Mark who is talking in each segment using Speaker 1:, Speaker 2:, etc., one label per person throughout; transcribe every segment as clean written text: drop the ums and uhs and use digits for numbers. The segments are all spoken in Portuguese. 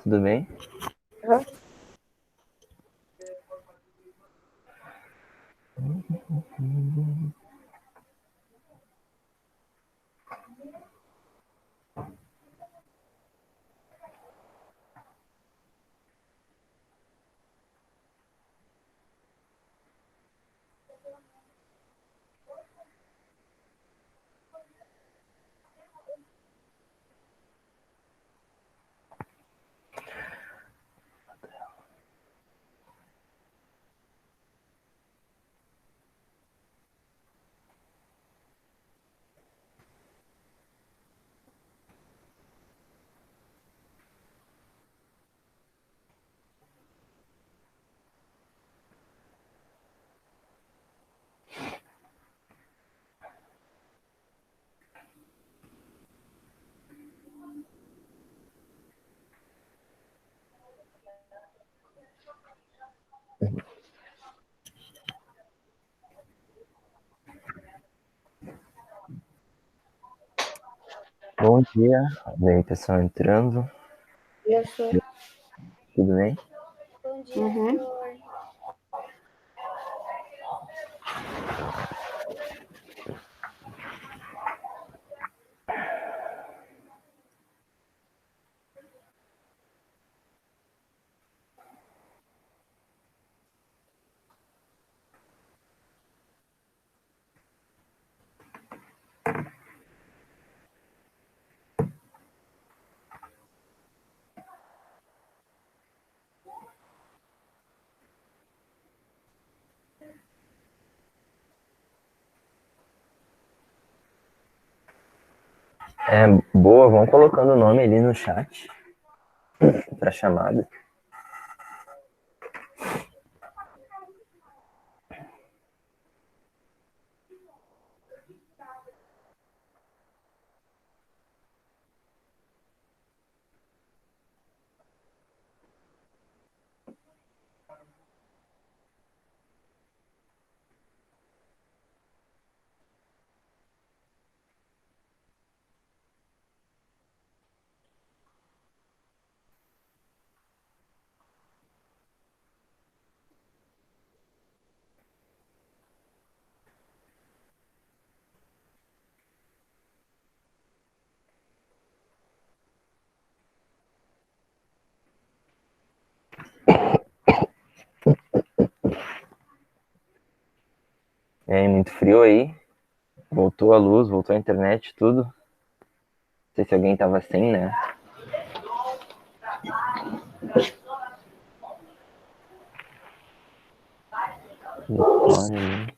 Speaker 1: Tudo bem?
Speaker 2: Uhum.
Speaker 1: Bom dia. E aí, pessoal entrando.
Speaker 2: Eu sou.
Speaker 1: Tudo bem?
Speaker 2: Bom dia, Flor.
Speaker 1: Boa, vão colocando o nome ali no chat para chamada. E aí, muito frio aí. Voltou a luz, voltou a internet, tudo. Não sei se alguém tava sem, né? Olha.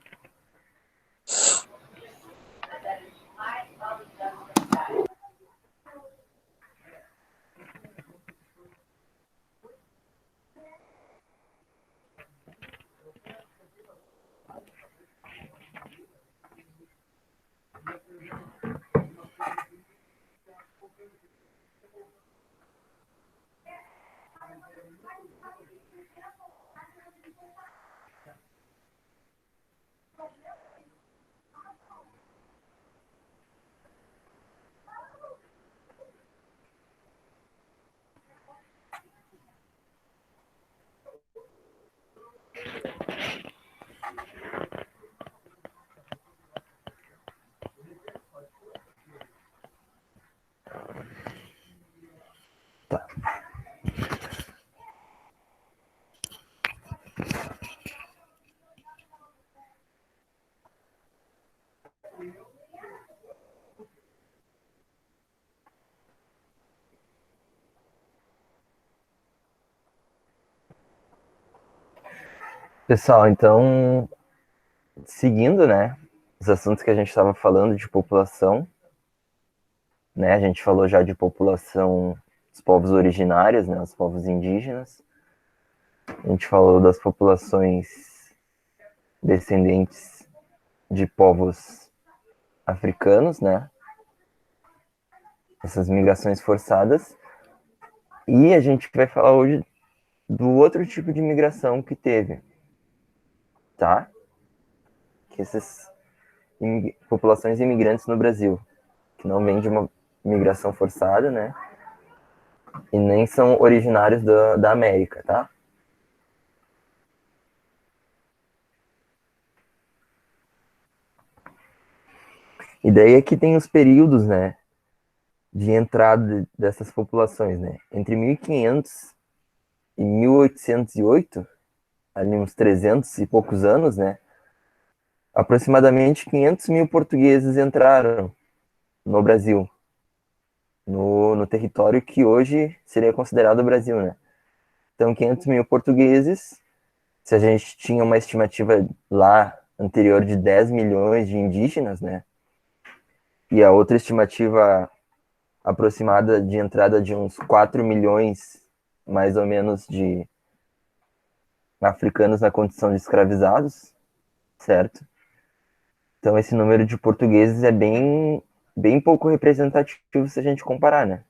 Speaker 1: Tá. Pessoal, então, seguindo, né, os assuntos que a gente estava falando de população, né, a gente falou já de população dos povos originários, né, os povos indígenas. A gente falou das populações descendentes de povos africanos, né, essas migrações forçadas. E a gente vai falar hoje do outro tipo de migração que teve, tá? Que essas populações imigrantes no Brasil, que não vem de uma migração forçada, né? E nem são originários da América, tá? E daí aqui tem os períodos, né, de entrada dessas populações, né? Entre 1500 e 1808, ali uns 300 e poucos anos, né? Aproximadamente 500 mil portugueses entraram no Brasil, no território que hoje seria considerado o Brasil, né? Então, 500 mil portugueses, se a gente tinha uma estimativa lá anterior de 10 milhões de indígenas, né? E a outra estimativa aproximada de entrada de uns 4 milhões, mais ou menos, de africanos na condição de escravizados, certo? Então, esse número de portugueses é bem pouco representativo se a gente comparar, né?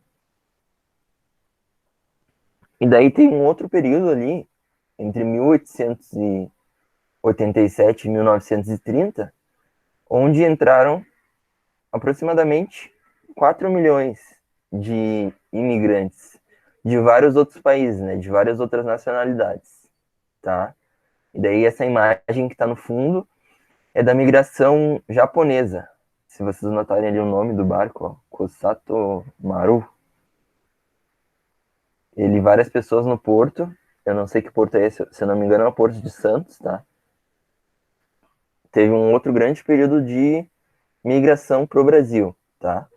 Speaker 1: E daí tem um outro período ali, entre 1887 e 1930, onde entraram aproximadamente 4 milhões de imigrantes de vários outros países, né? De várias outras nacionalidades, tá? E daí essa imagem que está no fundo é da migração japonesa. Se vocês notarem ali o nome do barco, ó, Kosato Maru, ele várias pessoas no porto. Eu não sei que porto é esse, se eu não me engano é o Porto de Santos, tá? Teve um outro grande período de migração para o Brasil, tá?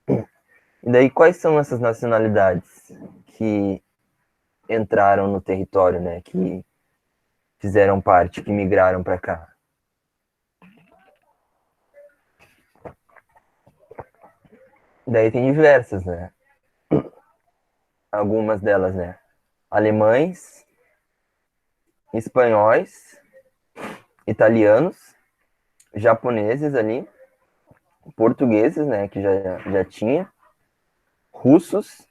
Speaker 1: E daí quais são essas nacionalidades que entraram no território, né? Que fizeram parte, que migraram para cá? Daí tem diversas, né? Algumas delas, né? Alemães, espanhóis, italianos, japoneses ali, portugueses, né? Que já tinha, russos,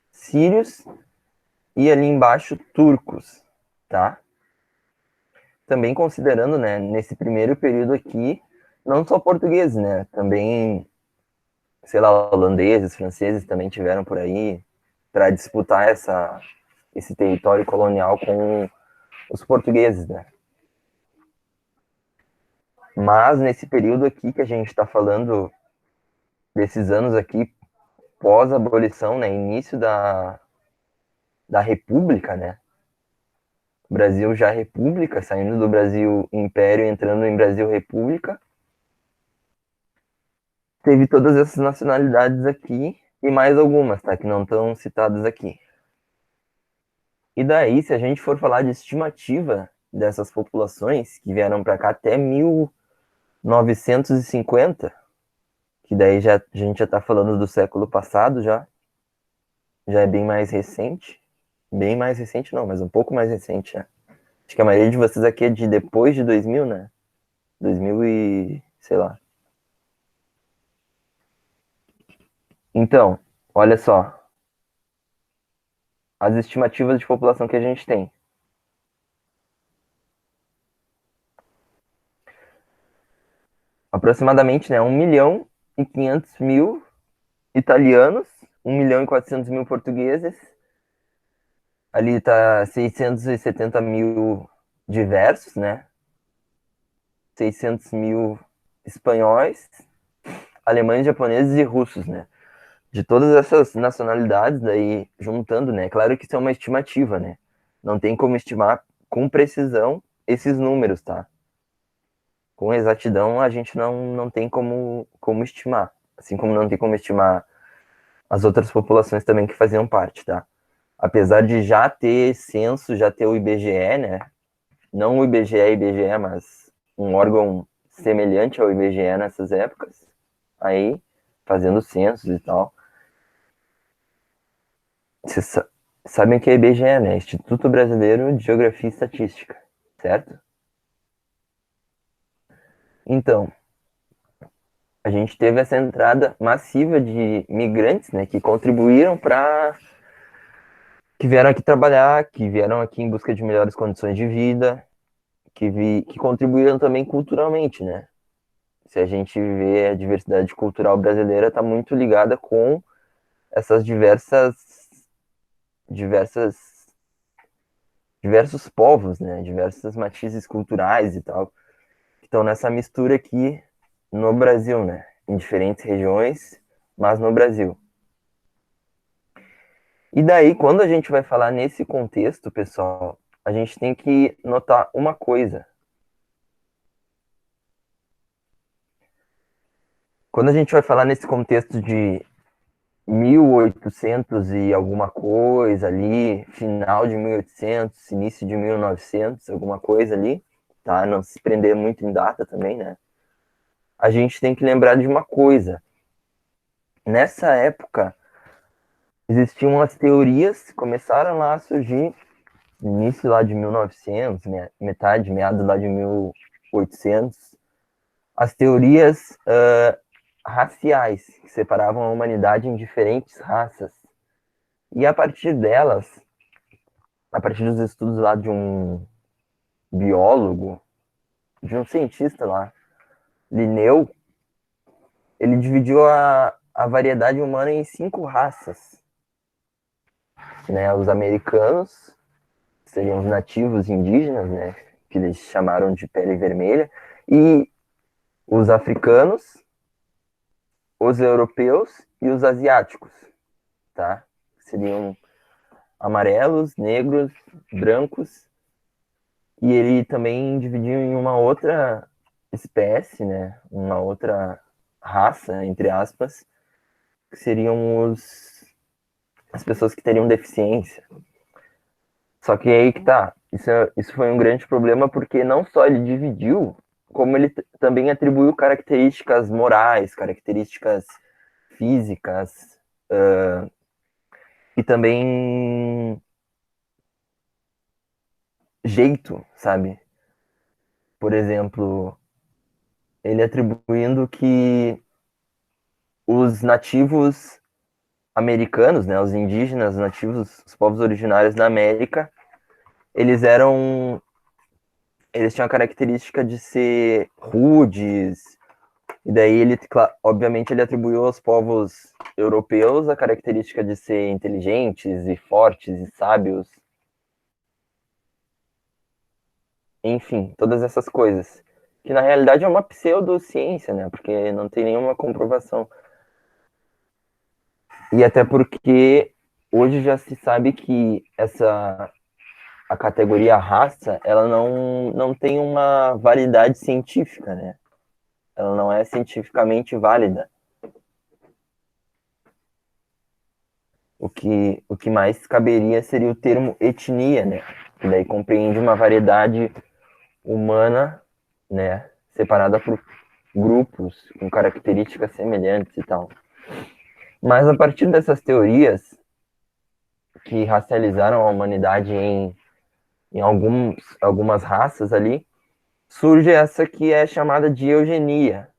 Speaker 1: sírios e ali embaixo turcos, tá? Também considerando, né, nesse primeiro período aqui, não só portugueses, né? Também, sei lá, holandeses, franceses também tiveram por aí para disputar esse território colonial com os portugueses, né? Mas nesse período aqui que a gente está falando, desses anos aqui, pós-abolição, né, início da República, né? Brasil já República, saindo do Brasil Império, entrando em Brasil República. Teve todas essas nacionalidades aqui e mais algumas, tá? Que não estão citadas aqui. E daí, se a gente for falar de estimativa dessas populações que vieram para cá até 1950, que daí a gente já está falando do século passado já é bem mais recente não, mas um pouco mais recente, né? Acho que a maioria de vocês aqui é de depois de 2000, né? 2000 e sei lá. Então, olha só, as estimativas de população que a gente tem. Aproximadamente, né, 1.500.000 italianos, 1.400.000 portugueses, ali tá 670.000 diversos, né, 600.000 espanhóis, alemães, japoneses e russos, né. De todas essas nacionalidades, daí juntando, né, claro que isso é uma estimativa, né, não tem como estimar com precisão esses números, tá. Com exatidão a gente não tem como estimar, assim como não tem como estimar as outras populações também que faziam parte, tá? Apesar de já ter censo, já ter o IBGE, né? Não o IBGE, mas um órgão semelhante ao IBGE nessas épocas, aí fazendo censos e tal. Vocês sabem que é IBGE, né? Instituto Brasileiro de Geografia e Estatística, certo? Então, a gente teve essa entrada massiva de migrantes, né, que contribuíram para que vieram aqui trabalhar, que vieram aqui em busca de melhores condições de vida, que contribuíram também culturalmente, né? Se a gente vê a diversidade cultural brasileira está muito ligada com essas diversos povos, né? Diversos matizes culturais e tal, que estão nessa mistura aqui no Brasil, né? Em diferentes regiões, mas no Brasil. E daí, quando a gente vai falar nesse contexto, pessoal, a gente tem que notar uma coisa. Quando a gente vai falar nesse contexto de 1800 e alguma coisa ali, final de 1800, início de 1900, alguma coisa ali, tá? Não se prender muito em data também, né? A gente tem que lembrar de uma coisa. Nessa época, existiam as teorias, começaram lá a surgir, início lá de 1900, metade, meados lá de 1800, as teorias raciais, que separavam a humanidade em diferentes raças. E a partir delas, a partir dos estudos lá de um biólogo, de um cientista lá, Linneu, ele dividiu a variedade humana em 5 raças. Né? Os americanos, seriam os nativos indígenas, né? Que eles chamaram de pele vermelha, e os africanos, os europeus e os asiáticos, tá? Seriam amarelos, negros, brancos, e ele também dividiu em uma outra espécie, né? Uma outra raça, entre aspas, que seriam as pessoas que teriam deficiência. Só que aí que tá, isso foi um grande problema porque não só ele dividiu, como ele também atribuiu características morais, características físicas, e também jeito, sabe? Por exemplo, ele atribuindo que os nativos americanos, né, os indígenas nativos, os povos originários da América, eles eram, eles tinham a característica de ser rudes, e daí ele, obviamente, ele atribuiu aos povos europeus a característica de ser inteligentes e fortes e sábios. Enfim, todas essas coisas. Que na realidade é uma pseudociência, né? Porque não tem nenhuma comprovação. E até porque hoje já se sabe que a categoria raça, ela não tem uma validade científica, né? Ela não é cientificamente válida. O que mais caberia seria o termo etnia, né? Que daí compreende uma variedade humana, né? Separada por grupos com características semelhantes e tal. Mas a partir dessas teorias que racializaram a humanidade em algumas raças ali, surge essa que é chamada de eugenia,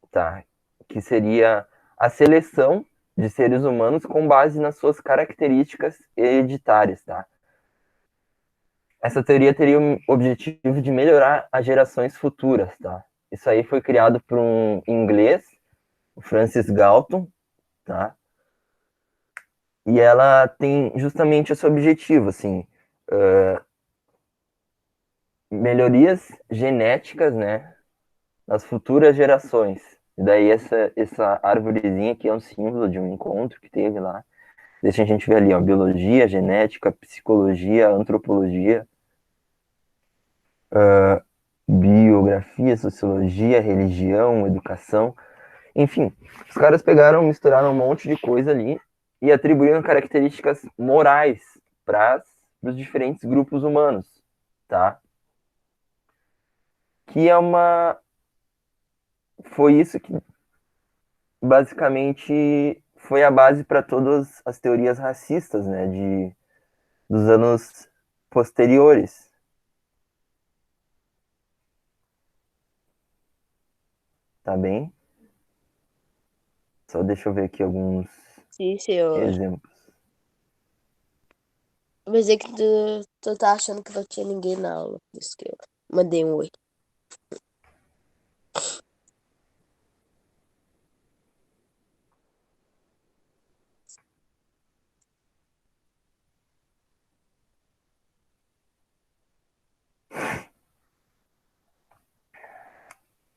Speaker 1: tá? Que seria a seleção de seres humanos com base nas suas características hereditárias, tá? Essa teoria teria o objetivo de melhorar as gerações futuras, tá? Isso aí foi criado por um inglês, o Francis Galton, tá? E ela tem justamente esse objetivo, assim, melhorias genéticas, né, nas futuras gerações. E daí essa árvorezinha aqui é um símbolo de um encontro que teve lá. Deixa a gente ver ali, ó, biologia, genética, psicologia, antropologia, biografia, sociologia, religião, educação. Enfim, os caras pegaram, misturaram um monte de coisa ali e atribuíram características morais para os diferentes grupos humanos, tá? Que é uma... Foi isso que basicamente foi a base para todas as teorias racistas, né, dos anos posteriores, tá bem? Só deixa eu ver aqui alguns
Speaker 3: Sim, senhor.
Speaker 1: exemplos.
Speaker 3: Mas é que tu tá achando que não tinha ninguém na aula. Por isso que eu mandei um oi.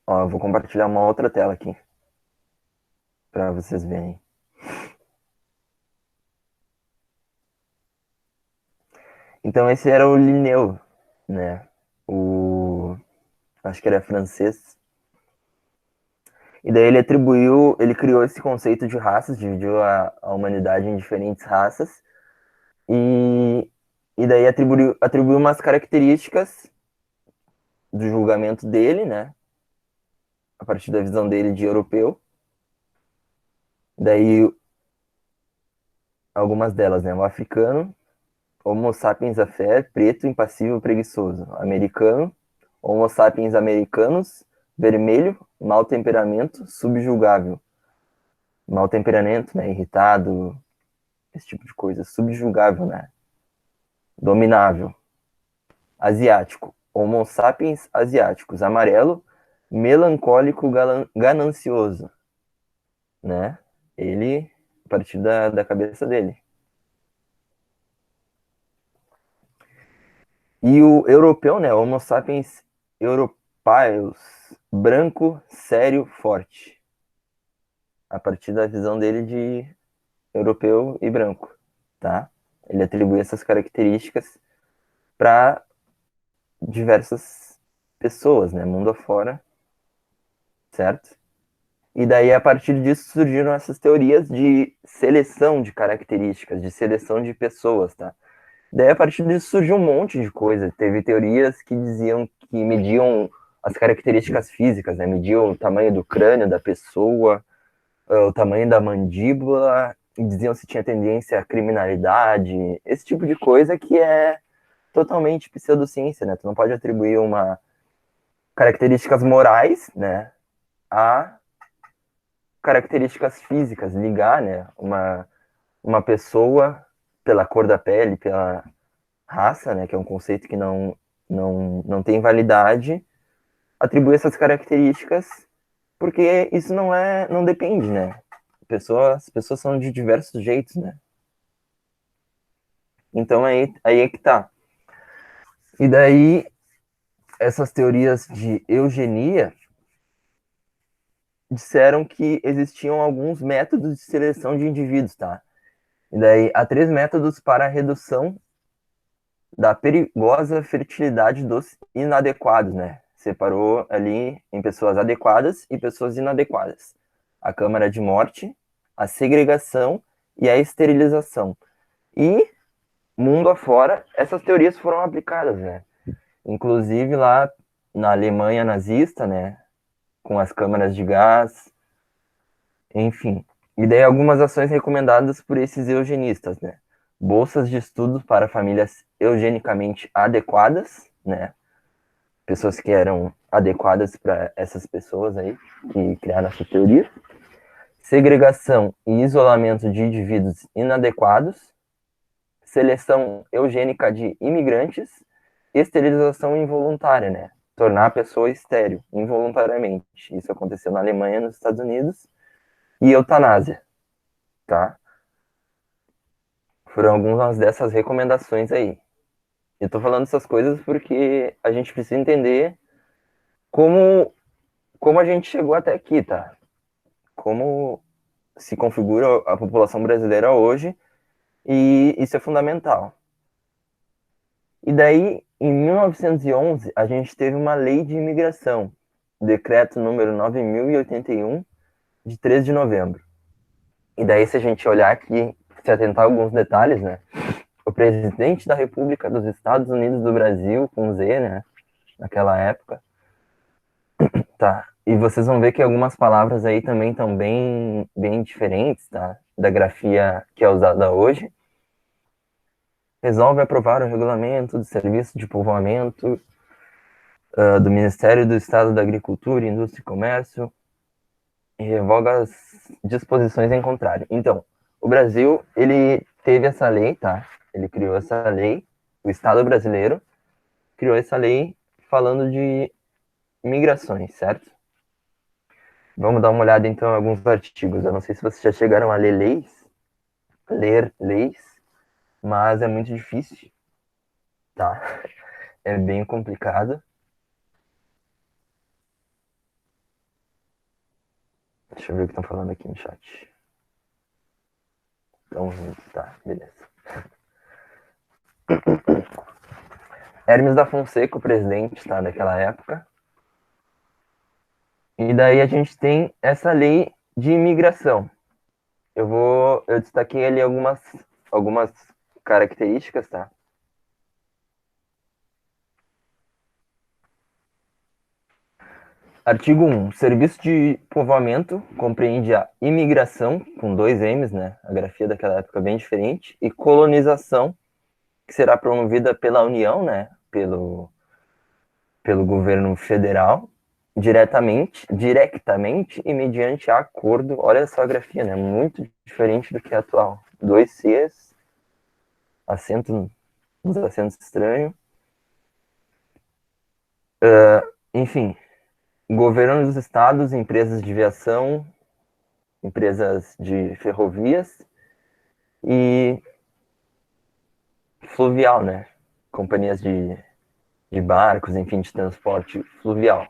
Speaker 1: Ó, eu vou compartilhar uma outra tela aqui para vocês verem. Então esse era o Linneu, né? Acho que era francês. E daí ele criou esse conceito de raças, dividiu a humanidade em diferentes raças e, e daí atribuiu umas características do julgamento dele, né? A partir da visão dele de europeu. Daí algumas delas, né? O africano, Homo sapiens affair, preto, impassível, preguiçoso. Americano, Homo sapiens americanos, vermelho, mau temperamento, subjugável. Mau temperamento, né? Irritado, esse tipo de coisa. Subjugável, né? Dominável. Asiático, Homo sapiens asiáticos. Amarelo, melancólico, ganancioso, né? Ele, a partir da cabeça dele. E o europeu, né? Homo sapiens europaeus, branco, sério, forte. A partir da visão dele de europeu e branco, tá? Ele atribui essas características para diversas pessoas, né? Mundo afora, certo? E daí, a partir disso, surgiram essas teorias de seleção de características, de seleção de pessoas, tá? Daí, a partir disso, surgiu um monte de coisa. Teve teorias que diziam que mediam as características físicas, né? Mediam o tamanho do crânio da pessoa, o tamanho da mandíbula, e diziam se tinha tendência à criminalidade, esse tipo de coisa que é totalmente pseudociência, né? Tu não pode atribuir uma características morais, né, a características físicas, ligar, né, uma pessoa pela cor da pele, pela raça, né, que é um conceito que não tem validade, atribuir essas características, porque isso não depende, né? As pessoas são de diversos jeitos, né? Então aí é que tá. E daí, essas teorias de eugenia disseram que existiam alguns métodos de seleção de indivíduos, tá? E daí, há 3 métodos para a redução da perigosa fertilidade dos inadequados, né? Separou ali em pessoas adequadas e pessoas inadequadas. A câmara de morte, a segregação e a esterilização. E, mundo afora, essas teorias foram aplicadas, né? Inclusive lá na Alemanha nazista, né? Com as câmaras de gás, enfim. E daí algumas ações recomendadas por esses eugenistas, né? Bolsas de estudo para famílias eugenicamente adequadas, né? Pessoas que eram adequadas para essas pessoas aí que criaram essa teoria. Segregação e isolamento de indivíduos inadequados. Seleção eugênica de imigrantes. Esterilização involuntária, né? Tornar a pessoa estéril involuntariamente. Isso aconteceu na Alemanha, nos Estados Unidos. E eutanásia, tá? Foram algumas dessas recomendações aí. Eu tô falando essas coisas porque a gente precisa entender como, como a gente chegou até aqui, tá? Como se configura a população brasileira hoje, e isso é fundamental. E daí, em 1911, a gente teve uma lei de imigração, decreto número 9081, de 3 de novembro. E daí, se a gente olhar aqui, se atentar a alguns detalhes, né? O presidente da República dos Estados Unidos do Brasil, com Z, né? Naquela época. Tá. E vocês vão ver que algumas palavras aí também estão bem diferentes, tá? Da grafia que é usada hoje. Resolve aprovar o regulamento do serviço de povoamento do Ministério do Estado da Agricultura, Indústria e Comércio e revoga as disposições em contrário. Então, o Brasil, ele teve essa lei, tá? Ele criou essa lei, o Estado brasileiro criou essa lei falando de migrações, certo? Vamos dar uma olhada então em alguns artigos. Eu não sei se vocês já chegaram a ler leis, mas é muito difícil, tá? É bem complicado. Deixa eu ver o que estão falando aqui no chat. Então, tá, beleza. Hermes da Fonseca, o presidente, tá, daquela época. E daí a gente tem essa lei de imigração. Eu destaquei ali algumas características, tá? Artigo 1. Serviço de povoamento compreende a imigração, com dois M's, né? A grafia daquela época é bem diferente. E colonização, que será promovida pela União, né? Pelo governo federal, directamente e mediante acordo. Olha só a grafia, né? Muito diferente do que é atual. Dois Cs, acento, uns acentos estranhos. Enfim, governo dos estados, empresas de viação, empresas de ferrovias e fluvial, né? Companhias de barcos, enfim, de transporte fluvial.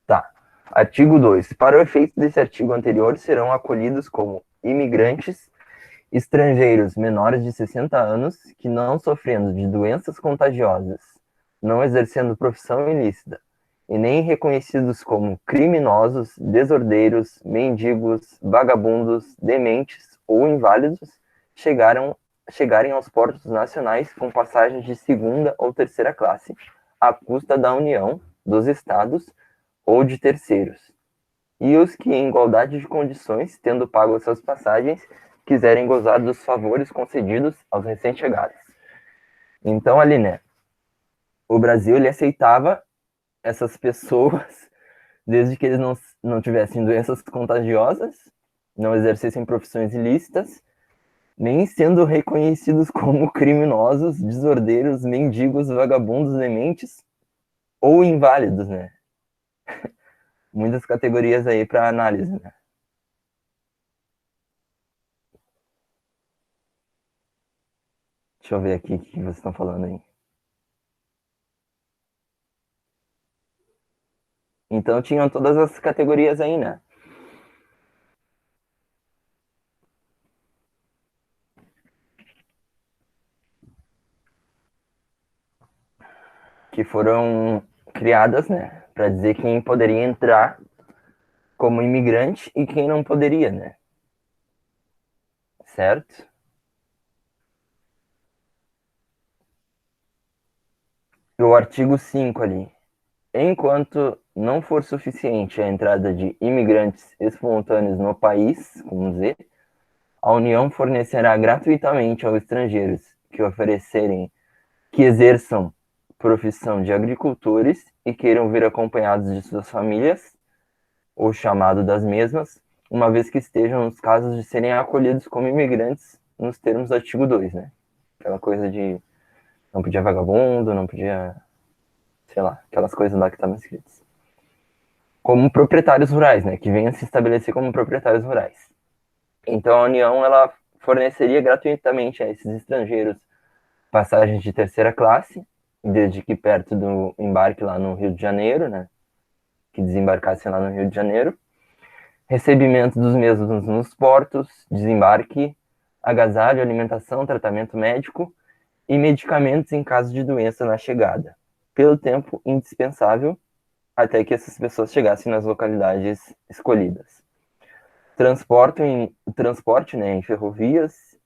Speaker 1: Tá. Artigo 2. Para o efeito desse artigo anterior, serão acolhidos como imigrantes estrangeiros menores de 60 anos que não sofrendo de doenças contagiosas, não exercendo profissão ilícita e nem reconhecidos como criminosos, desordeiros, mendigos, vagabundos, dementes ou inválidos, chegarem aos portos nacionais com passagens de segunda ou terceira classe, à custa da União, dos Estados ou de terceiros. E os que, em igualdade de condições, tendo pago suas passagens, quiserem gozar dos favores concedidos aos recém-chegados. Então, ali, né, o Brasil, ele aceitava essas pessoas desde que eles não tivessem doenças contagiosas, não exercessem profissões ilícitas, nem sendo reconhecidos como criminosos, desordeiros, mendigos, vagabundos, dementes ou inválidos, né? Muitas categorias aí para análise, né? Deixa eu ver aqui o que vocês estão falando aí. Então tinham todas as categorias aí, né? Que foram criadas, né? Para dizer quem poderia entrar como imigrante e quem não poderia, né? Certo? E o artigo 5 ali. Enquanto não for suficiente a entrada de imigrantes espontâneos no país, com Z, a União fornecerá gratuitamente aos estrangeiros que exerçam profissão de agricultores e queiram vir acompanhados de suas famílias, ou chamado das mesmas, uma vez que estejam nos casos de serem acolhidos como imigrantes nos termos do artigo 2, né? Aquela coisa de não podia vagabundo, não podia, sei lá, aquelas coisas lá que estavam escritas. Como proprietários rurais, né? Que venham se estabelecer como proprietários rurais. Então a União, ela forneceria gratuitamente a esses estrangeiros passagens de terceira classe, desde que perto do embarque lá no Rio de Janeiro, né? Que desembarcassem lá no Rio de Janeiro. Recebimento dos mesmos nos portos, desembarque, agasalho, alimentação, tratamento médico e medicamentos em caso de doença na chegada, pelo tempo indispensável até que essas pessoas chegassem nas localidades escolhidas. Transporte, né, em ferrovias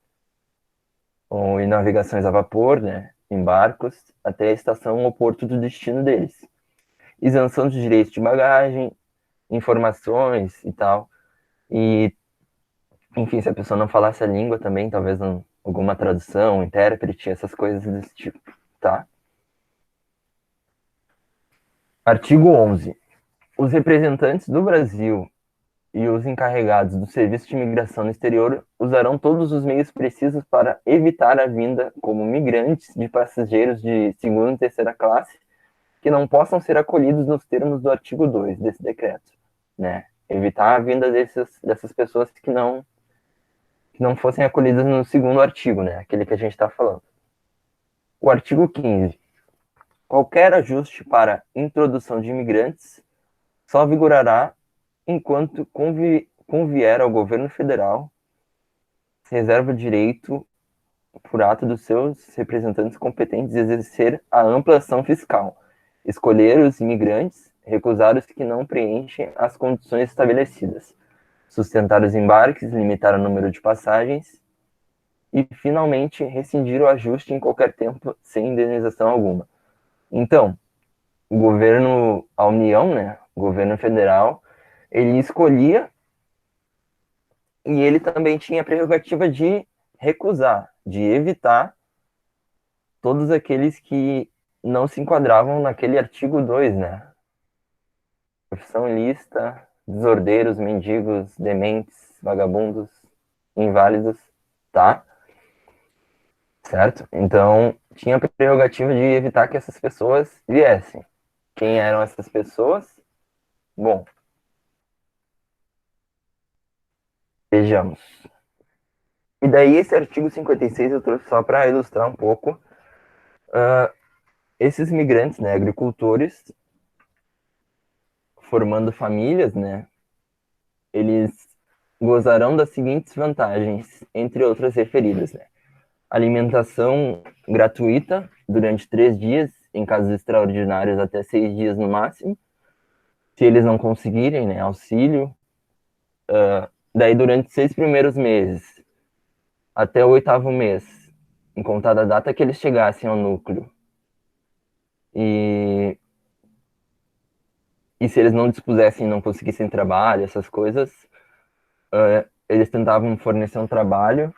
Speaker 1: ou em navegações a vapor, né, em barcos, até a estação ou porto do destino deles. Isenção de direitos de bagagem, informações e tal. E, enfim, se a pessoa não falasse a língua também, talvez alguma tradução, intérprete, essas coisas desse tipo, tá? Artigo 11. Os representantes do Brasil e os encarregados do Serviço de Imigração no exterior usarão todos os meios precisos para evitar a vinda como migrantes de passageiros de segunda e terceira classe que não possam ser acolhidos nos termos do artigo 2 desse decreto, né? Evitar a vinda dessas pessoas que não fossem acolhidas no segundo artigo, né? Aquele que a gente está falando. O artigo 15. Qualquer ajuste para introdução de imigrantes só vigorará enquanto convier ao governo federal, se reserva o direito, por ato dos seus representantes competentes, de exercer a ampla ação fiscal, escolher os imigrantes, recusar os que não preenchem as condições estabelecidas, sustentar os embarques, limitar o número de passagens e, finalmente, rescindir o ajuste em qualquer tempo sem indenização alguma. Então, o governo, a União, né, o governo federal, ele escolhia e ele também tinha a prerrogativa de recusar, de evitar todos aqueles que não se enquadravam naquele artigo 2, né? Profissão ilícita, desordeiros, mendigos, dementes, vagabundos, inválidos, tá? Certo? Então, tinha a prerrogativa de evitar que essas pessoas viessem. Quem eram essas pessoas? Bom, vejamos. E daí esse artigo 56 eu trouxe só para ilustrar um pouco esses migrantes, né, agricultores, formando famílias, né, eles gozarão das seguintes vantagens, entre outras referidas, né? Alimentação gratuita durante 3 dias, em casos extraordinários até 6 dias no máximo. Se eles não conseguirem, né, auxílio. Daí durante 6 primeiros meses, até o 8º mês, em contada a data que eles chegassem ao núcleo. E se eles não dispusessem, não conseguissem trabalho, essas coisas, eles tentavam fornecer um trabalho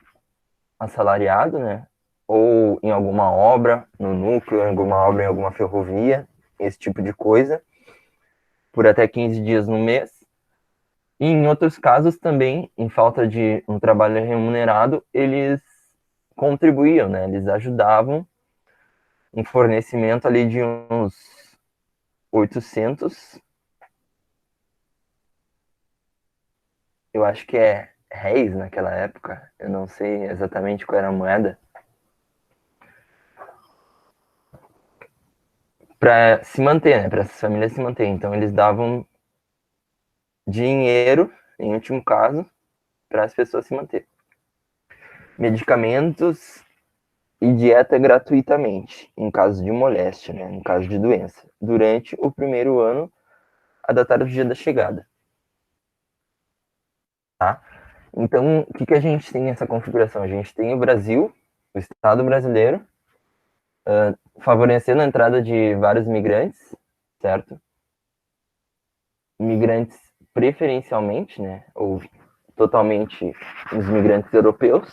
Speaker 1: assalariado, né? Ou em alguma obra no núcleo, em alguma obra em alguma ferrovia, esse tipo de coisa, por até 15 dias no mês. E em outros casos também, em falta de um trabalho remunerado, eles contribuíam, né? Eles ajudavam um fornecimento ali de uns 800, eu acho que é réis naquela época, eu não sei exatamente qual era a moeda, para se manter, né? Para essas famílias se manter. Então eles davam dinheiro, em último caso, para as pessoas se manter. Medicamentos e dieta gratuitamente, em caso de moléstia, né? Em caso de doença, durante o primeiro ano a datar do dia da chegada. Tá? Então, o que a gente tem nessa configuração? A gente tem o Brasil, o Estado brasileiro, favorecendo a entrada de vários imigrantes, certo? Imigrantes preferencialmente, né? Ou totalmente os imigrantes europeus,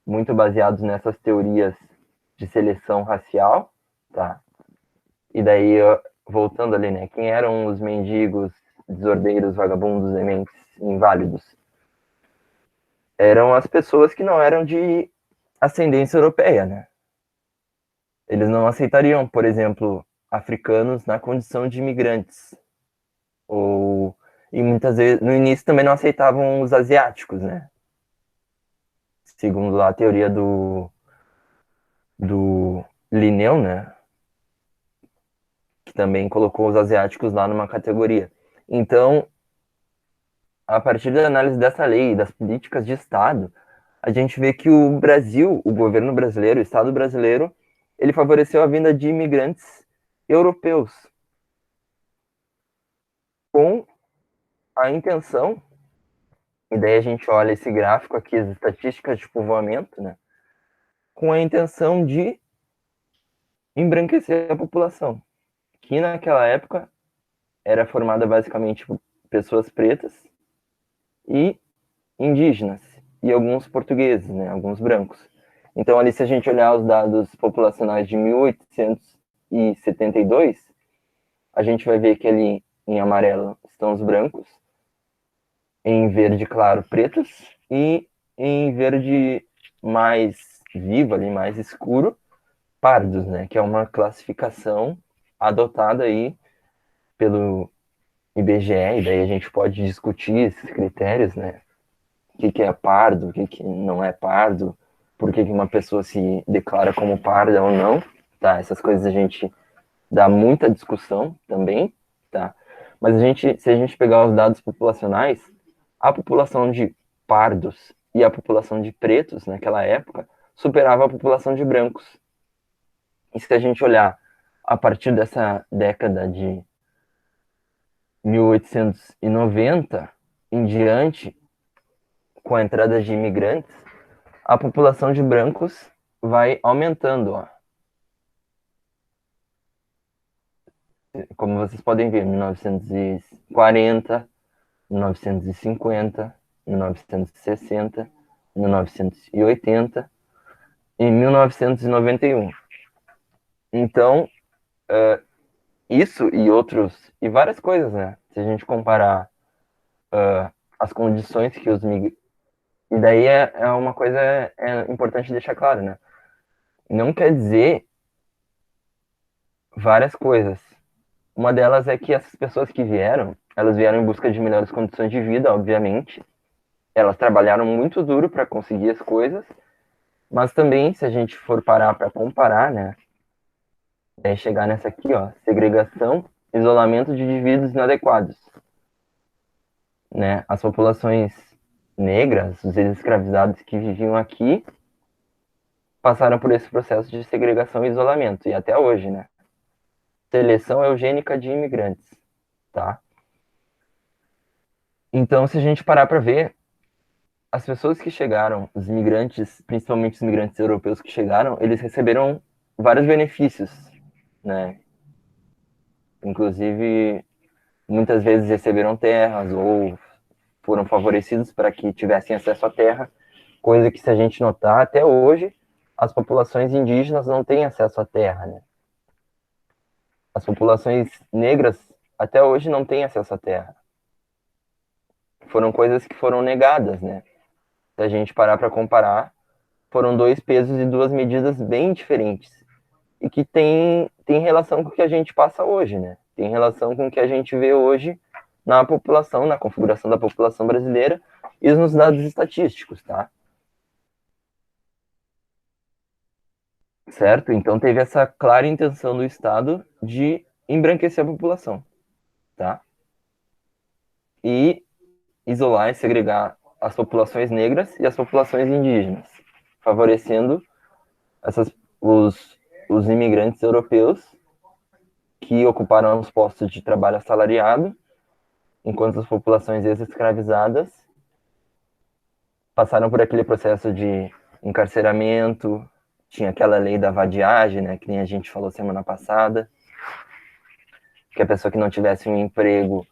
Speaker 1: muito baseados nessas teorias de seleção racial, tá? E daí, voltando ali, né? Quem eram os mendigos, desordeiros, vagabundos, dementes, inválidos? Eram as pessoas que não eram de ascendência europeia, né? Eles não aceitariam, por exemplo, africanos na condição de imigrantes. E muitas vezes, no início também não aceitavam os asiáticos, né? Segundo lá a teoria do Linneu, né? Que também colocou os asiáticos lá numa categoria. Então, a partir da análise dessa lei e das políticas de Estado, a gente vê que o Brasil, o governo brasileiro, o Estado brasileiro, ele favoreceu a vinda de imigrantes europeus com a intenção, e daí a gente olha esse gráfico aqui, as estatísticas de povoamento, né? Com a intenção de embranquecer a população, que naquela época era formada basicamente por pessoas pretas e indígenas, e alguns portugueses, né, alguns brancos. Então, ali, se a gente olhar os dados populacionais de 1872, a gente vai ver que ali em amarelo estão os brancos, em verde claro, pretos, e em verde mais vivo, ali, mais escuro, pardos, né, que é uma classificação adotada aí pelo IBGE, e daí a gente pode discutir esses critérios, né, o que é pardo, o que não é pardo, por que uma pessoa se declara como parda ou não, tá? Essas coisas a gente dá muita discussão também, tá? Mas se a gente pegar os dados populacionais, a população de pardos e a população de pretos naquela época superava a população de brancos. E se a gente olhar a partir dessa década de 1890 em diante, com a entrada de imigrantes, a população de brancos vai aumentando, ó. Como vocês podem ver, 1940, 1950, 1960, 1980 e 1991. Então, isso e outros, e várias coisas, né? Se a gente comparar as condições que os migrantes. E daí é uma coisa importante deixar claro, né? Não quer dizer várias coisas. Uma delas é que essas pessoas que vieram, elas vieram em busca de melhores condições de vida, obviamente. Elas trabalharam muito duro para conseguir as coisas, mas também, se a gente for parar para comparar, né? É chegar nessa aqui, ó, segregação, isolamento de indivíduos inadequados, né? As populações negras, os ex-escravizados que viviam aqui, passaram por esse processo de segregação e isolamento, e até hoje, né? Seleção eugênica de imigrantes, tá? Então, se a gente parar para ver, as pessoas que chegaram, os imigrantes, principalmente os imigrantes europeus que chegaram, eles receberam vários benefícios, né? Inclusive, muitas vezes receberam terras ou foram favorecidos para que tivessem acesso à terra, coisa que, se a gente notar, até hoje, as populações indígenas não têm acesso à terra, né? As populações negras, até hoje, não têm acesso à terra. Foram coisas que foram negadas, né? Se a gente parar para comparar, foram dois pesos e duas medidas bem diferentes e que tem relação com o que a gente passa hoje, né? Tem relação com o que a gente vê hoje na população, na configuração da população brasileira e nos dados estatísticos, tá? Certo? Então teve essa clara intenção do Estado de embranquecer a população, tá? E isolar e segregar as populações negras e as populações indígenas, favorecendo os imigrantes europeus que ocuparam os postos de trabalho assalariado, enquanto as populações ex-escravizadas passaram por aquele processo de encarceramento, tinha aquela lei da vadiagem, né, que nem a gente falou semana passada, que a pessoa que não tivesse um emprego,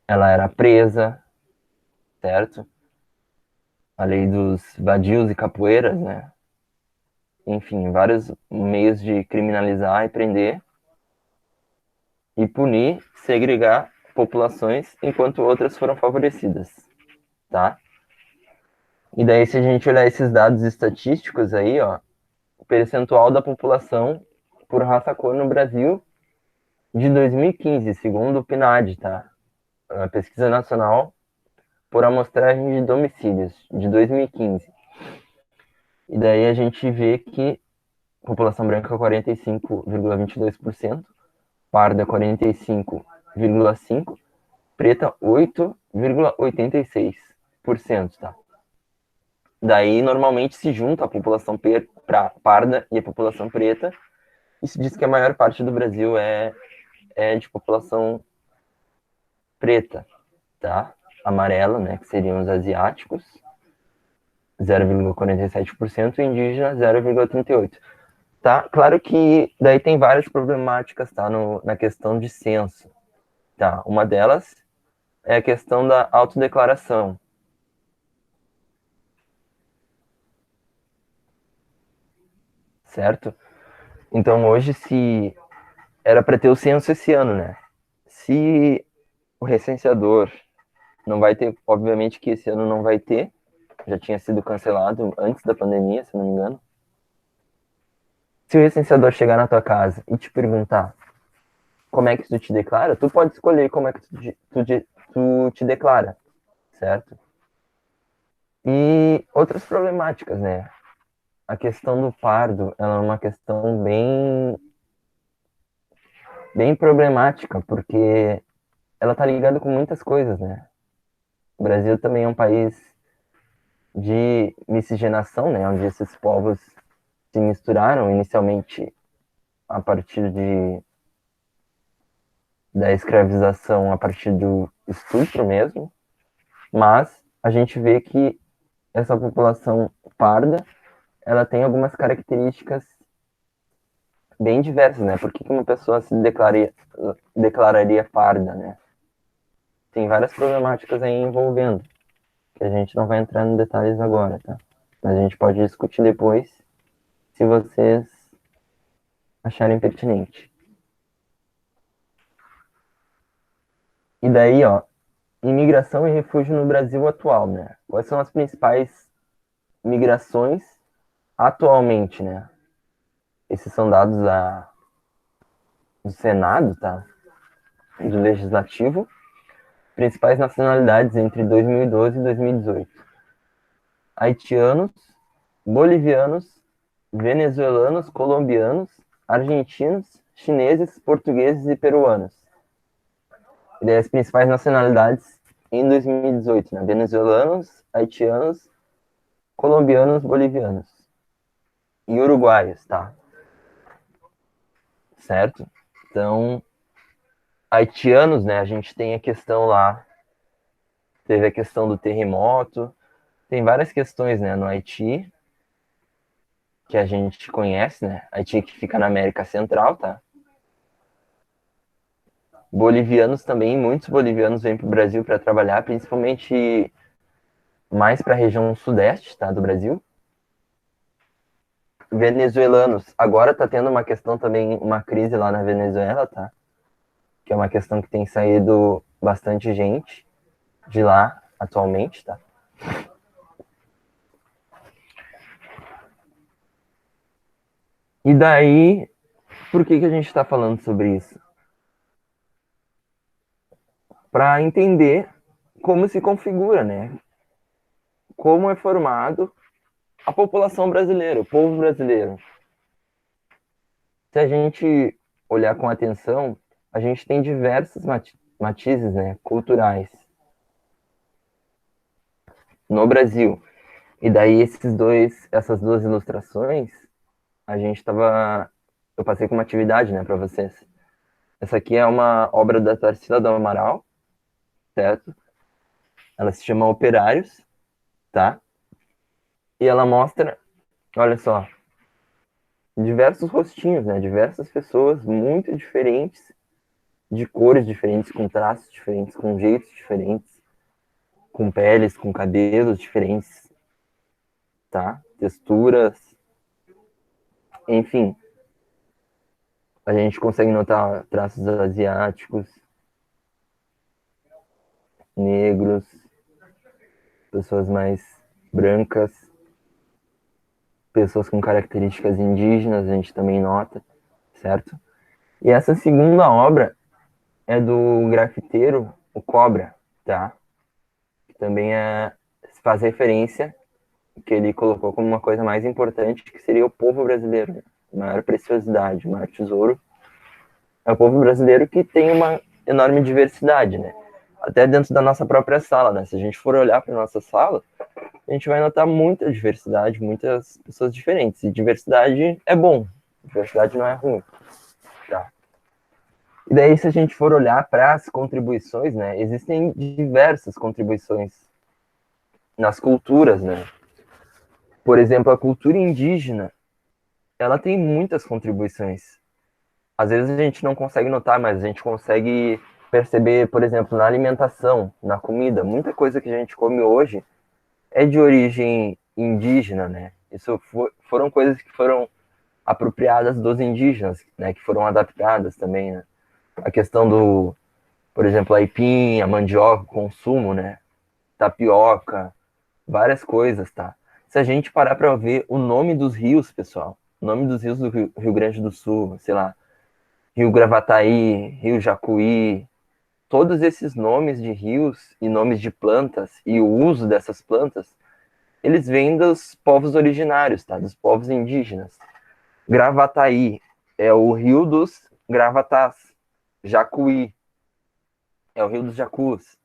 Speaker 1: ela era presa, certo? A lei dos vadios e capoeiras, né? Enfim, vários meios de criminalizar e prender e punir, segregar populações, enquanto outras foram favorecidas, tá? E daí, se a gente olhar esses dados estatísticos aí, ó, o percentual da população por raça cor no Brasil de 2015, segundo o PNAD, tá? A Pesquisa Nacional por Amostragem de Domicílios, de 2015. E daí a gente vê que população branca 45,22%, parda 45,5%, preta 8,86%, tá? Daí normalmente se junta a população parda e a população preta, e se diz que a maior parte do Brasil é de população preta, tá? Amarela, né, que seriam os asiáticos, 0,47%, e indígena 0,38%. Tá? Claro que daí tem várias problemáticas, tá? Na questão de censo, tá? Uma delas é a questão da autodeclaração. Certo? Então hoje, se era para ter o censo esse ano, né? Se o recenseador não vai ter, obviamente que esse ano não vai ter, já tinha sido cancelado antes da pandemia, se não me engano. Se o recenseador chegar na tua casa e te perguntar como é que tu te declara, tu pode escolher como é que tu te declara, certo? E outras problemáticas, né? A questão do pardo, ela é uma questão bem problemática, porque ela tá ligada com muitas coisas, né? O Brasil também é um país de miscigenação, né? Onde esses povos se misturaram inicialmente a partir da escravização, a partir do estupro mesmo, mas a gente vê que essa população parda, ela tem algumas características bem diversas, né? Por que uma pessoa se declararia parda, né? Tem várias problemáticas aí envolvendo, que a gente não vai entrar em detalhes agora, tá? Mas a gente pode discutir depois, se vocês acharem pertinente. E daí, ó, imigração e refúgio no Brasil atual, né? Quais são as principais migrações atualmente, né? Esses são dados do Senado, tá? Do Legislativo. Principais nacionalidades entre 2012 e 2018. Haitianos, bolivianos, venezuelanos, colombianos, argentinos, chineses, portugueses e peruanos. E daí as principais nacionalidades em 2018, né? Venezuelanos, haitianos, colombianos, bolivianos e uruguaios, tá? Certo? Então, haitianos, né? A gente tem a questão lá, teve a questão do terremoto, tem várias questões, né, no Haiti, que a gente conhece, né? Haiti que fica na América Central, tá? Bolivianos também, muitos bolivianos vêm para o Brasil para trabalhar, principalmente mais para a região sudeste, tá, do Brasil. Venezuelanos, agora tá tendo uma questão também, uma crise lá na Venezuela, tá? Que é uma questão que tem saído bastante gente de lá atualmente, tá? E daí, por que a gente está falando sobre isso? Para entender como se configura, né? Como é formado a população brasileira, o povo brasileiro. Se a gente olhar com atenção, a gente tem diversos matizes, né, culturais no Brasil. E daí essas duas ilustrações, eu passei com uma atividade, né, para vocês. Essa aqui é uma obra da Tarsila do Amaral, certo? Ela se chama Operários, tá? E ela mostra, olha só, diversos rostinhos, né? Diversas pessoas muito diferentes, de cores diferentes, com traços diferentes, com jeitos diferentes, com peles, com cabelos diferentes, tá? Texturas, enfim. A gente consegue notar traços asiáticos, negros, pessoas mais brancas, pessoas com características indígenas, a gente também nota, certo? E essa segunda obra é do grafiteiro, o Cobra, tá? Que também faz referência, que ele colocou como uma coisa mais importante, que seria o povo brasileiro, né? A maior preciosidade, o maior tesouro é o povo brasileiro, que tem uma enorme diversidade, né? Até dentro da nossa própria sala, né? Se a gente for olhar para nossa sala, a gente vai notar muita diversidade, muitas pessoas diferentes. E diversidade é bom, diversidade não é ruim, tá? E daí, se a gente for olhar para as contribuições, né? Existem diversas contribuições nas culturas, né? Por exemplo, a cultura indígena, ela tem muitas contribuições. Às vezes a gente não consegue notar, mas a gente consegue perceber, por exemplo, na alimentação, na comida. Muita coisa que a gente come hoje é de origem indígena, né? Foram coisas que foram apropriadas dos indígenas, né? Que foram adaptadas também, né? A questão por exemplo, a aipim, a mandioca, o consumo, né? Tapioca, várias coisas, tá? Se a gente parar para ver o nome dos rios, pessoal, o nome dos rios do Rio Grande do Sul, sei lá, Rio Gravataí, Rio Jacuí, todos esses nomes de rios e nomes de plantas e o uso dessas plantas, eles vêm dos povos originários, tá? Dos povos indígenas. Gravataí é o rio dos Gravatás. Jacuí é o Rio dos Jacus,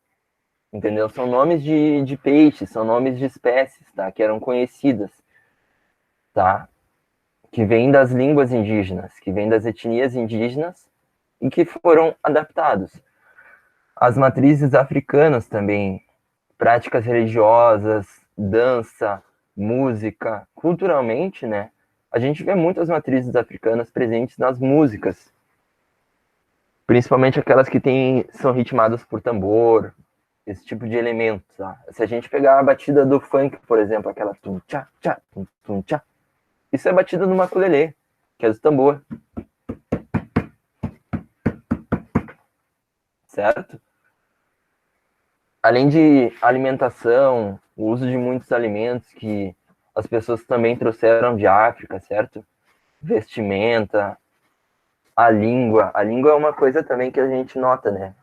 Speaker 1: entendeu? São nomes de peixes, são nomes de espécies, tá? Que eram conhecidas, tá? Que vêm das línguas indígenas, que vêm das etnias indígenas e que foram adaptados. As matrizes africanas também, práticas religiosas, dança, música, culturalmente, né? A gente vê muitas matrizes africanas presentes nas músicas, principalmente aquelas que são ritmadas por tambor, esse tipo de elemento, tá? Se a gente pegar a batida do funk, por exemplo, aquela tum tchá tchá tum tchá, isso é batida no maculelê, que é do tambor, certo? Além de alimentação, o uso de muitos alimentos que as pessoas também trouxeram de África, certo? Vestimenta, a língua. A língua é uma coisa também que a gente nota, né?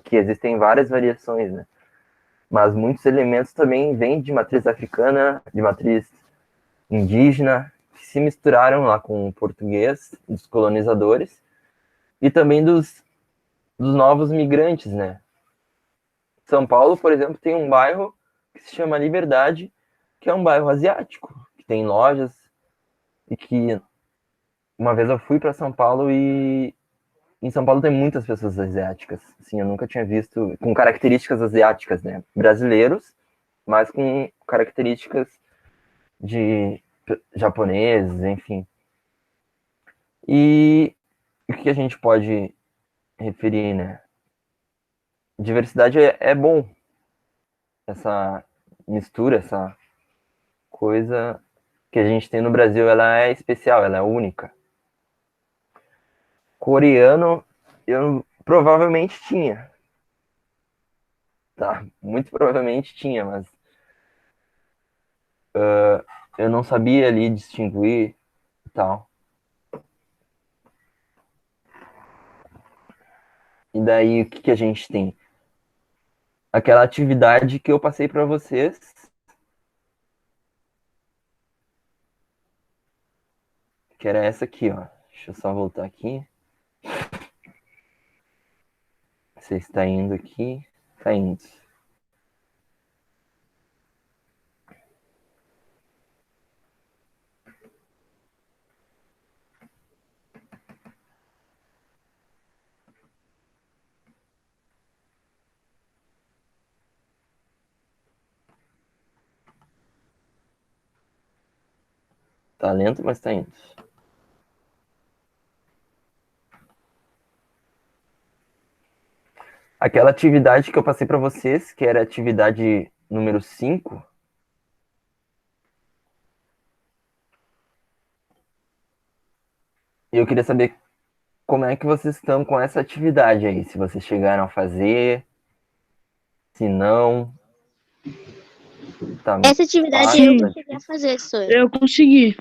Speaker 1: Que existem várias variações, né? Mas muitos elementos também vêm de matriz africana, de matriz indígena, que se misturaram lá com o português, dos colonizadores, e também dos novos migrantes, né? São Paulo, por exemplo, tem um bairro que se chama Liberdade, que é um bairro asiático, que tem lojas, e que uma vez eu fui para São Paulo e em São Paulo tem muitas pessoas asiáticas. Assim, eu nunca tinha visto com características asiáticas, né? Brasileiros, mas com características de japoneses, enfim. E o que a gente pode referir, né? Diversidade é bom. Essa mistura, essa coisa que a gente tem no Brasil, ela é especial, ela é única. Coreano, eu provavelmente tinha. Tá, muito provavelmente tinha, mas eu não sabia ali distinguir e tal. E daí, o que a gente tem? Aquela atividade que eu passei para vocês, que era essa aqui, ó. Deixa eu só voltar aqui. Você está indo aqui. Tá indo. Tá lento, mas tá indo. Aquela atividade que eu passei para vocês, que era a atividade número 5. E eu queria saber como é que vocês estão com essa atividade aí. Se vocês chegaram a fazer, se não. Tá
Speaker 4: Essa atividade
Speaker 1: fácil,
Speaker 4: eu
Speaker 1: tá
Speaker 4: cheguei a
Speaker 1: difícil.
Speaker 4: fazer, sou
Speaker 5: Eu consegui.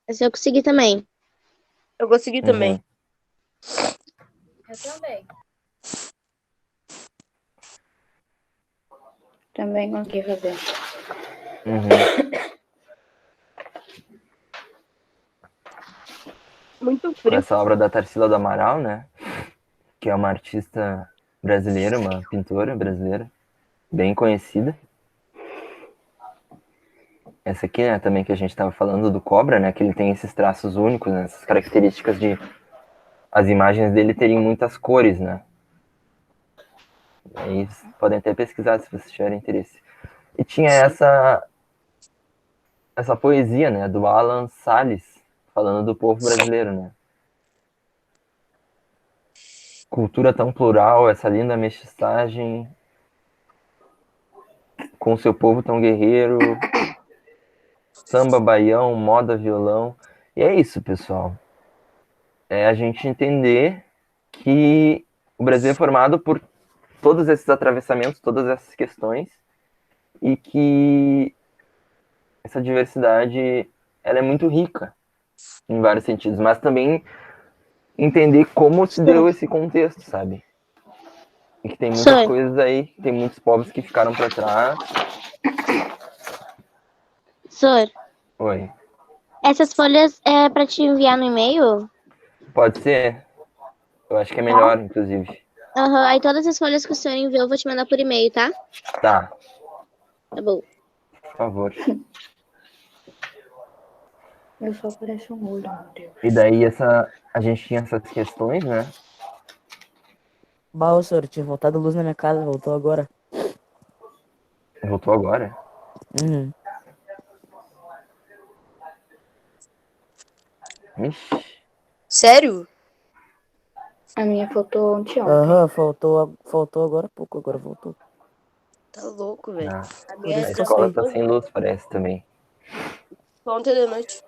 Speaker 4: Essa eu consegui também.
Speaker 3: Eu consegui também.
Speaker 1: Uhum.
Speaker 2: Eu também.
Speaker 6: Também consegui fazer.
Speaker 1: Uhum.
Speaker 3: Muito frio.
Speaker 1: Essa obra da Tarsila do Amaral, né? Que é uma artista brasileira, uma pintora brasileira, bem conhecida. Essa aqui, né, também que a gente estava falando do Cobra, né? Que ele tem esses traços únicos, né, essas características de as imagens dele terem muitas cores, né? Aí vocês podem até pesquisar se vocês tiverem interesse. E tinha essa poesia, né, do Alan Salles, falando do povo brasileiro, né? Cultura tão plural, essa linda mestiçagem com seu povo tão guerreiro, samba, baião, moda, violão. E é isso, pessoal. É a gente entender que o Brasil é formado por todos esses atravessamentos, todas essas questões, e que essa diversidade ela é muito rica em vários sentidos, mas também entender como se deu esse contexto, sabe? E que tem muitas
Speaker 4: Sim.
Speaker 1: coisas aí, tem muitos povos que ficaram para trás.
Speaker 4: Sor,
Speaker 1: Oi,
Speaker 4: essas folhas é pra te enviar no e-mail?
Speaker 1: pode ser? Eu acho que é melhor, inclusive.
Speaker 4: Aham, aí todas as folhas que o senhor enviou eu vou te mandar por e-mail, tá?
Speaker 1: Tá,
Speaker 4: Tá bom.
Speaker 1: por favor.
Speaker 2: Eu só apareço um olho, meu Deus.
Speaker 1: E daí a gente tinha essas questões, né?
Speaker 5: Bah, ô, senhor, tinha voltado a luz na minha casa, voltou agora.
Speaker 1: Voltou agora.
Speaker 5: Uhum.
Speaker 1: Ixi,
Speaker 3: Sério?
Speaker 2: A minha faltou ontem.
Speaker 5: Aham, faltou agora há pouco, agora voltou.
Speaker 3: Tá louco, velho.
Speaker 1: ah,
Speaker 3: A
Speaker 5: Por
Speaker 3: minha
Speaker 5: isso
Speaker 1: a
Speaker 5: que eu
Speaker 1: escola
Speaker 5: sei.
Speaker 1: tá sem luz, parece também.
Speaker 3: foi ontem de noite.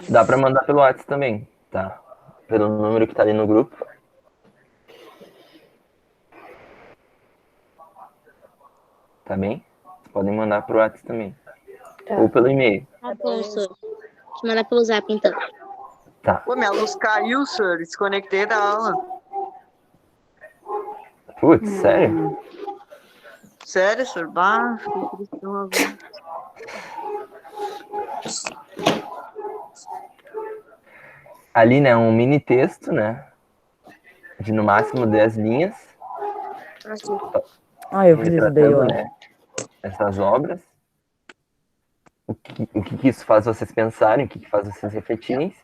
Speaker 1: Dá pra mandar pelo WhatsApp também, tá? Pelo número que tá ali no grupo. Tá bem? Podem mandar pro WhatsApp também.
Speaker 2: Tá.
Speaker 1: Ou pelo e-mail.
Speaker 4: Tá bom, senhor. Vou te mandar pelo zap, então.
Speaker 1: Tá.
Speaker 6: Pô, minha luz caiu, senhor. Desconectei da aula.
Speaker 1: Putz, sério?
Speaker 6: Sério, senhor? Bah, fiquei tristão agora.
Speaker 1: Ali, né, um mini texto, né? De no máximo 10 linhas,
Speaker 3: Assim.
Speaker 5: Ah, eu fiz isso daí,
Speaker 1: retratando,
Speaker 5: ó.
Speaker 1: né, essas obras. O que isso faz vocês pensarem, o que faz vocês refletirem.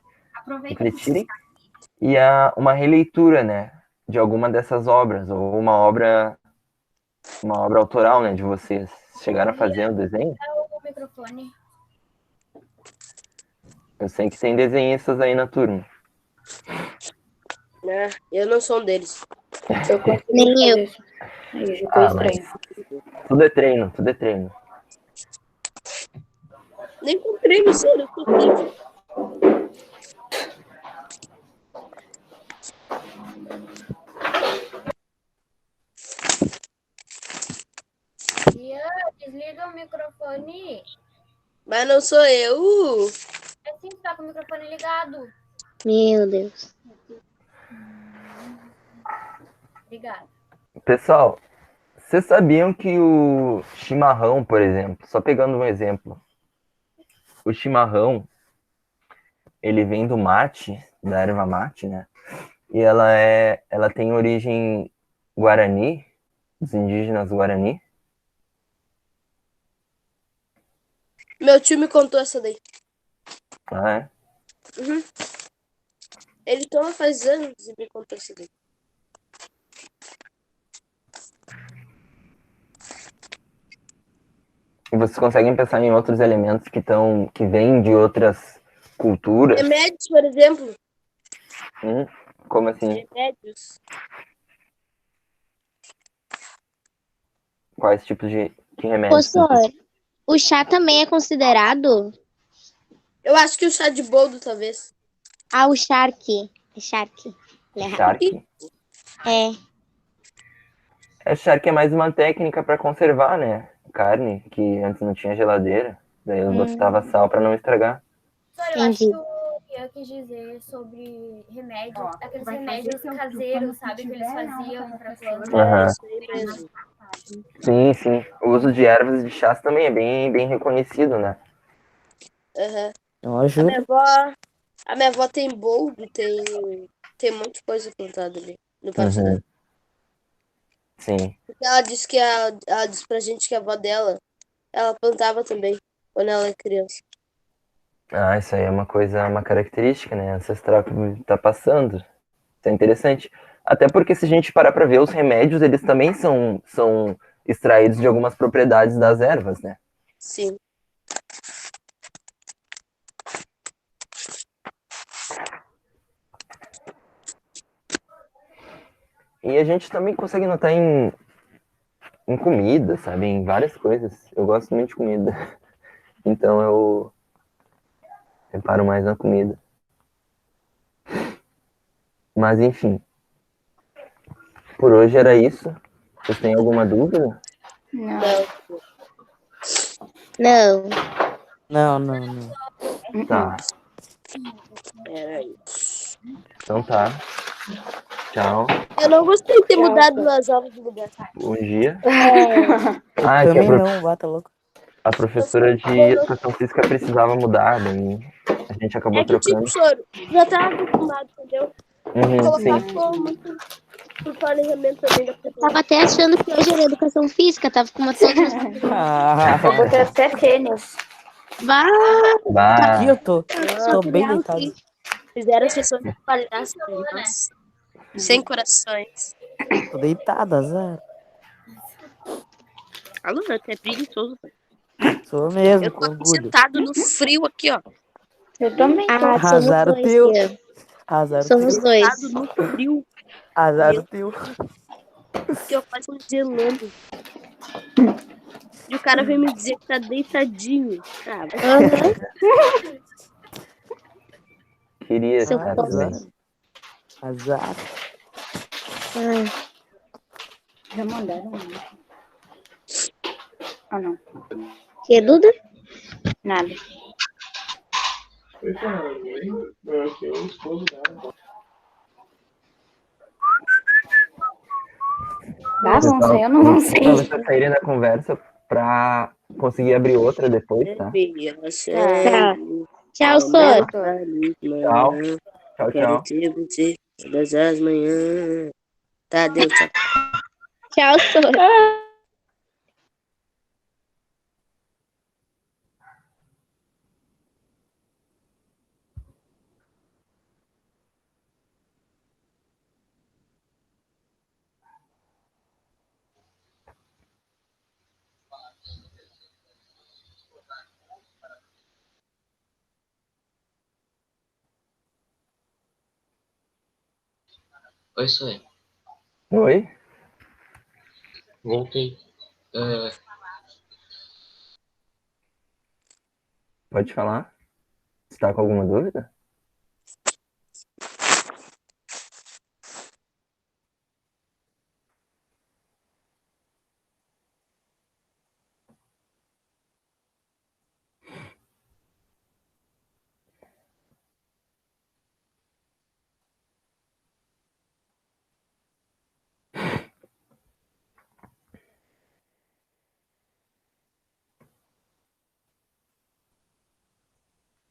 Speaker 1: E uma releitura, né, de alguma dessas obras, ou uma obra autoral, né, de vocês. Chegaram a fazer o desenho?
Speaker 2: O microfone.
Speaker 1: Eu sei que tem desenhistas aí na turma.
Speaker 3: Né? Eu não sou um deles.
Speaker 2: Eu consegui
Speaker 4: Nem
Speaker 2: fazer
Speaker 4: eu.
Speaker 2: isso. Aí já foi estranho.
Speaker 1: Tudo é treino, tudo é treino.
Speaker 3: Nem comprei no senhor, eu comprei.
Speaker 2: Ian, desliga o microfone.
Speaker 3: Mas não sou eu.
Speaker 2: É sim, tá com o microfone ligado.
Speaker 4: Meu Deus.
Speaker 2: Obrigada.
Speaker 1: Pessoal, vocês sabiam que o chimarrão, por exemplo, só pegando um exemplo, o chimarrão, ele vem do mate, da erva mate, né? E ela tem origem guarani, dos indígenas guarani.
Speaker 3: Meu tio me contou essa daí.
Speaker 1: Ah, é?
Speaker 3: Uhum. Ele toma faz anos e me contou essa daí.
Speaker 1: E vocês conseguem pensar em outros elementos que vêm de outras culturas?
Speaker 3: Remédios, por exemplo.
Speaker 1: Como assim?
Speaker 3: Remédios.
Speaker 1: Quais tipos de
Speaker 4: Ô,
Speaker 1: remédios?
Speaker 4: senhor, o chá também é considerado?
Speaker 3: Eu acho que o chá de boldo, talvez.
Speaker 4: Ah, o charque. É charque. Ele é rápido.
Speaker 1: Charque?
Speaker 4: É.
Speaker 1: Charque é mais uma técnica para conservar, né? Carne, que antes não tinha geladeira. Daí eu botava sal para não estragar.
Speaker 2: Olha, eu acho que o Ian quis dizer sobre remédio, aqueles remédios caseiros, sabe? Que eles faziam pra planta.
Speaker 1: Aham.
Speaker 3: Isso aí mesmo.
Speaker 1: Sim, sim. O uso de ervas e de chás também é bem reconhecido, né?
Speaker 3: Aham.
Speaker 5: Então
Speaker 3: A
Speaker 5: ajuda.
Speaker 3: minha avó tem boldo, tem um monte de coisa plantada ali no pátio dela.
Speaker 1: Sim.
Speaker 3: Ela disse ela disse pra gente que a avó dela, ela plantava também, quando ela era criança.
Speaker 1: Ah, isso aí é uma característica, né? Ancestral que tá passando. Isso é interessante. Até porque se a gente parar para ver, os remédios, eles também são extraídos de algumas propriedades das ervas, né?
Speaker 3: Sim.
Speaker 1: E a gente também consegue notar em comida, sabe? Em várias coisas. Eu gosto muito de comida. Então eu reparo mais na comida. Mas enfim. Por hoje era isso. Vocês têm alguma dúvida?
Speaker 2: Não.
Speaker 4: Não.
Speaker 5: Não.
Speaker 1: Tá.
Speaker 3: Era isso.
Speaker 1: Então tá. Tchau.
Speaker 3: Eu não gostei de ter
Speaker 2: Tchau,
Speaker 3: mudado
Speaker 2: tchau.
Speaker 3: as aulas de lugar.
Speaker 1: Bom dia.
Speaker 4: É.
Speaker 1: Ah,
Speaker 5: Também não, bata louco.
Speaker 1: a professora de educação física precisava mudar, daí a gente acabou
Speaker 3: É que, tipo,
Speaker 1: trocando.
Speaker 3: soro, já tava acostumado, entendeu?
Speaker 1: Uhum,
Speaker 3: Colocar
Speaker 1: sim.
Speaker 3: ficou muito por planejamento também da professora.
Speaker 4: Tava até achando que hoje era educação física, tava com uma toda.
Speaker 7: Eu botei até tênis.
Speaker 4: Bah,
Speaker 1: Bah,
Speaker 5: Aqui eu tô
Speaker 4: só
Speaker 5: bem
Speaker 4: criar
Speaker 5: deitado.
Speaker 4: aqui.
Speaker 3: Fizeram sessão de palhaço, nossa. Sem corações.
Speaker 5: Tô deitado, azar.
Speaker 3: Alô, até preguiçoso.
Speaker 5: Sou mesmo,
Speaker 3: Eu
Speaker 5: com
Speaker 3: tô aqui
Speaker 5: orgulho.
Speaker 3: sentado no frio aqui, ó.
Speaker 7: Eu também tô.
Speaker 4: Ah, somos
Speaker 5: Azar o
Speaker 4: dois,
Speaker 5: teu.
Speaker 4: Ian.
Speaker 5: Azar o
Speaker 4: Somos
Speaker 5: teu.
Speaker 4: dois.
Speaker 3: Sentado no frio.
Speaker 5: Azar
Speaker 3: Meu
Speaker 5: o teu.
Speaker 3: que eu quase congelando. E o cara veio me dizer que tá deitadinho. Ah, vai
Speaker 4: Aham.
Speaker 1: queria
Speaker 4: Seu
Speaker 1: estar
Speaker 4: povo.
Speaker 1: também.
Speaker 5: Azar.
Speaker 4: Ai,
Speaker 7: Já mandaram. Ah, não.
Speaker 4: que, Duda?
Speaker 7: Nada. Dá, não sei, eu não sei.
Speaker 1: Pra vocês saírem da conversa pra conseguir abrir outra depois, tá?
Speaker 4: Tá. Tchau, Sor.
Speaker 1: Tchau. Tchau,
Speaker 3: Quero
Speaker 1: tchau.
Speaker 3: ter você todas as manhãs. Tá, deu, tchau.
Speaker 4: Tchau, Sor.
Speaker 8: Oi, Soy.
Speaker 1: Oi?
Speaker 8: Voltei.
Speaker 1: Pode falar? Você tá com alguma dúvida?